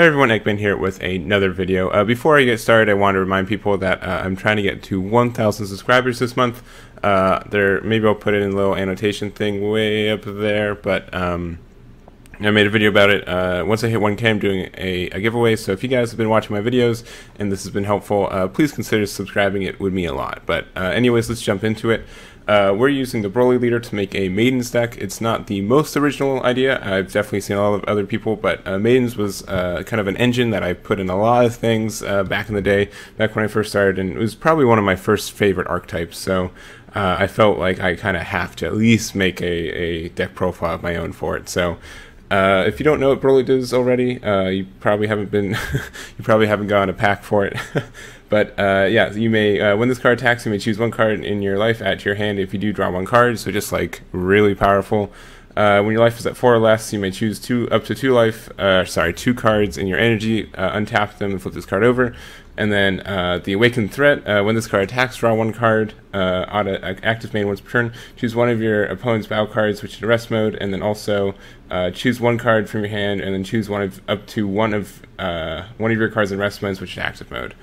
Hey everyone, Egman here with another video. Before I get started, I want to remind people that I'm trying to get to 1,000 subscribers this month. Maybe I'll put it in a little annotation thing way up there, but I made a video about it. Once I hit 1K, I'm doing a giveaway, so if you guys have been watching my videos and this has been helpful, please consider subscribing. It would mean a lot. But anyways, let's jump into it. We're using the Broly leader to make a Maidens deck. It's not the most original idea. I've definitely seen a lot of other people, but Maidens was kind of an engine that I put in a lot of things back in the day, back when I first started, and it was probably one of my first favorite archetypes, so I felt like I kind of have to at least make a deck profile of my own for it. So if you don't know what Broly does already, you probably haven't been you probably haven't gotten a pack for it. But yeah, you may when this card attacks, you may choose one card in your life, add to your hand if you do draw one card. So just like really powerful. When your life is at 4 or less, you may choose up to 2 cards in your energy, untap them and flip this card over. And then the Awakened Threat, when this card attacks, draw one card, active main once per turn, choose one of your opponent's battle cards, switch to rest mode, and then also choose one card from your hand, and then choose up to one of your cards in rest mode, switch to active mode.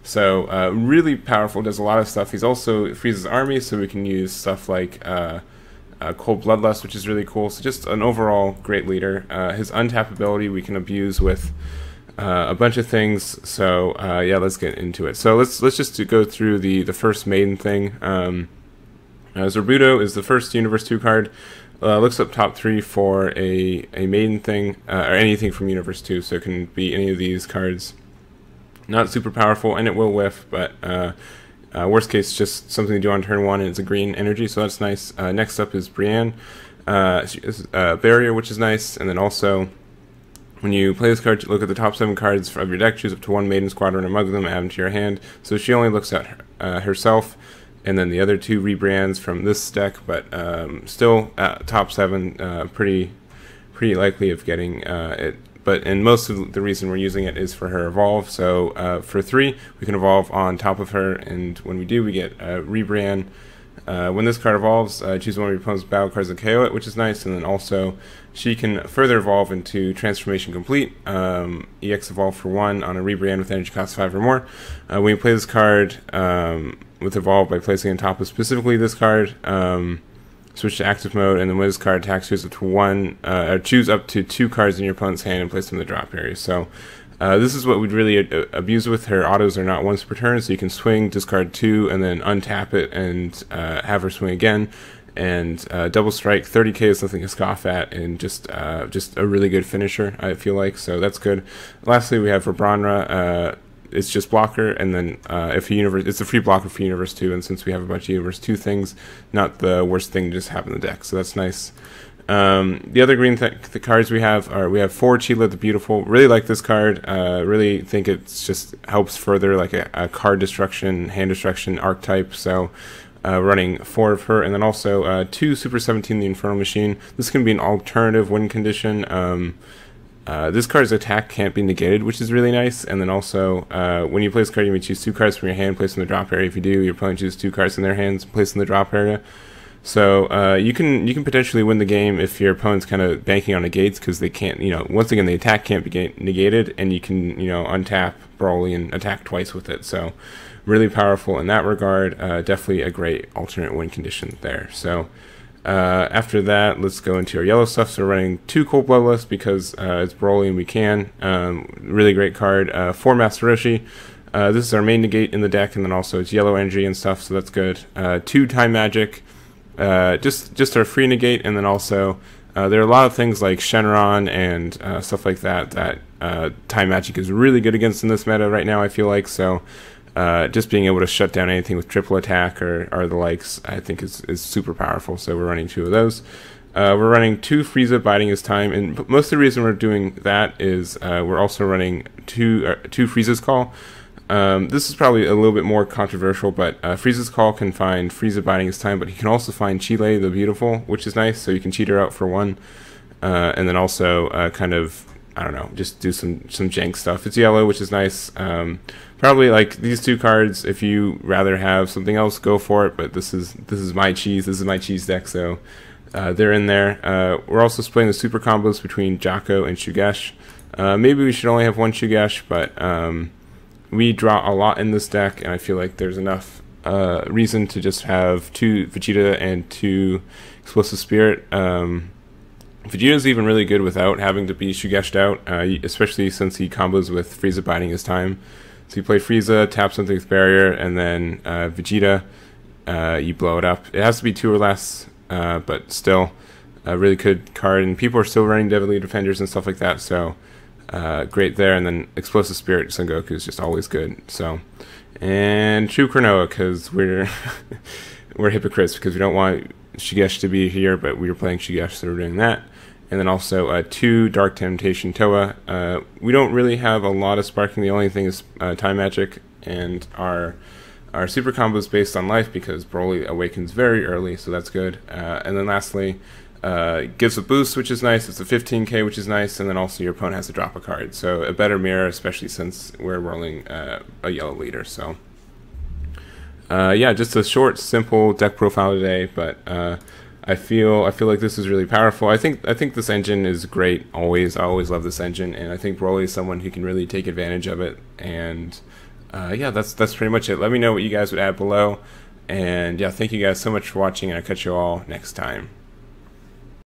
So really powerful, does a lot of stuff. He's also freezes army, so we can use stuff like Cold Bloodlust, which is really cool. So just an overall great leader. His untap ability we can abuse with a bunch of things. So yeah, let's get into it. So let's just go through the first Maiden thing. Zorbuto is the first Universe 2 card. Looks up top 3 for a Maiden thing, or anything from Universe 2, so it can be any of these cards. Not super powerful, and it will whiff, but worst case, just something to do on turn 1, and it's a green energy, so that's nice. Next up is Brienne. She is Barrier, which is nice, and then also, when you play this card, look at the top 7 cards of your deck, choose up to 1 Maiden Squadron among them, add them to your hand. So she only looks at herself, and then the other 2 rebrands from this deck, but still top 7, pretty likely of getting it. And most of the reason we're using it is for her evolve. So for 3, we can evolve on top of her, and when we do, we get rebrand. When this card evolves, choose one of your opponent's battle cards and KO it, which is nice. And then also, she can further evolve into Transformation Complete. EX evolve for 1 on a rebrand with energy cost 5 or more. When you play this card with evolve by placing on top of specifically this card, switch to active mode, and then when this card attacks, choose up to 2 cards in your opponent's hand and place them in the drop area. So this is what we'd really abuse with her. Autos are not once per turn, so you can swing, discard 2, and then untap it and have her swing again. And double strike, 30k is something to scoff at, and just a really good finisher, I feel like. So that's good. Lastly, we have Rabranra. It's just blocker, and then it's a free blocker for Universe 2, and since we have a bunch of Universe 2 things, not the worst thing to just have in the deck, so that's nice. The other green the cards we have are, we have 4 Chila the Beautiful. Really like this card. Really think it just helps further like a card destruction, hand destruction archetype, so running 4 of her, and then also 2 Super 17 the Infernal Machine. This can be an alternative win condition. This card's attack can't be negated, which is really nice. And then also, when you play this card, you may choose 2 cards from your hand, place in the drop area. If you do, your opponent chooses 2 cards in their hands, place in the drop area. So you can potentially win the game if your opponent's kind of banking on negates, because they can't, once again, the attack can't be negated, and you can, untap Broly and attack twice with it. So really powerful in that regard. Definitely a great alternate win condition there. So after that, let's go into our yellow stuff. So we're running 2 Cold Bloodlust because it's Broly and we can. Really great card. 4 Master Roshi. This is our main negate in the deck, and then also it's yellow energy and stuff, so that's good. 2 Time Magic. Just our free negate, and then also there are a lot of things like Shenron and stuff like that Time Magic is really good against in this meta right now, I feel like. So just being able to shut down anything with triple attack or the likes, I think is super powerful. So we're running 2 of those. We're running 2 Frieza biding his time, and most of the reason we're doing that is we're also running 2 Frieza's Call. This is probably a little bit more controversial, but Frieza's Call can find Frieza biding his time, but he can also find Chile the Beautiful, which is nice, so you can cheat her out for 1. And then also kind of, I don't know, just do some jank stuff. It's yellow, which is nice. Probably like these 2 cards, if you rather have something else, go for it, but this is my cheese. This is my cheese deck, so they're in there. We're also splitting the super combos between Jocko and Shugesh. Maybe we should only have one Shugesh, but we draw a lot in this deck, and I feel like there's enough reason to just have 2 Vegeta and 2 Explosive Spirit. Vegeta's even really good without having to be Shugeshed out, especially since he combos with Frieza biding his time. So you play Frieza, tap something with Barrier, and then Vegeta, you blow it up. It has to be 2 or less, but still a really good card, and people are still running Deadly Defenders and stuff like that, so great there. And then Explosive Spirit Son Goku is just always good. So, and True Cronoa, because we're we're hypocrites, because we don't want Shugesh to be here, but we were playing Shugesh, so we're doing that. And then also 2 Dark Temptation Toa. We don't really have a lot of sparking. The only thing is Time Magic, and our super combo is based on life because Broly awakens very early, so that's good. And then lastly, gives a boost, which is nice. It's a 15k, which is nice, and then also your opponent has to drop a card. So a better mirror, especially since we're rolling a yellow leader. So yeah, just a short, simple deck profile today, but I feel like this is really powerful. I think this engine is great. I always love this engine, and I think Broly is someone who can really take advantage of it. And yeah, that's pretty much it. Let me know what you guys would add below, and yeah, thank you guys so much for watching, and I'll catch you all next time.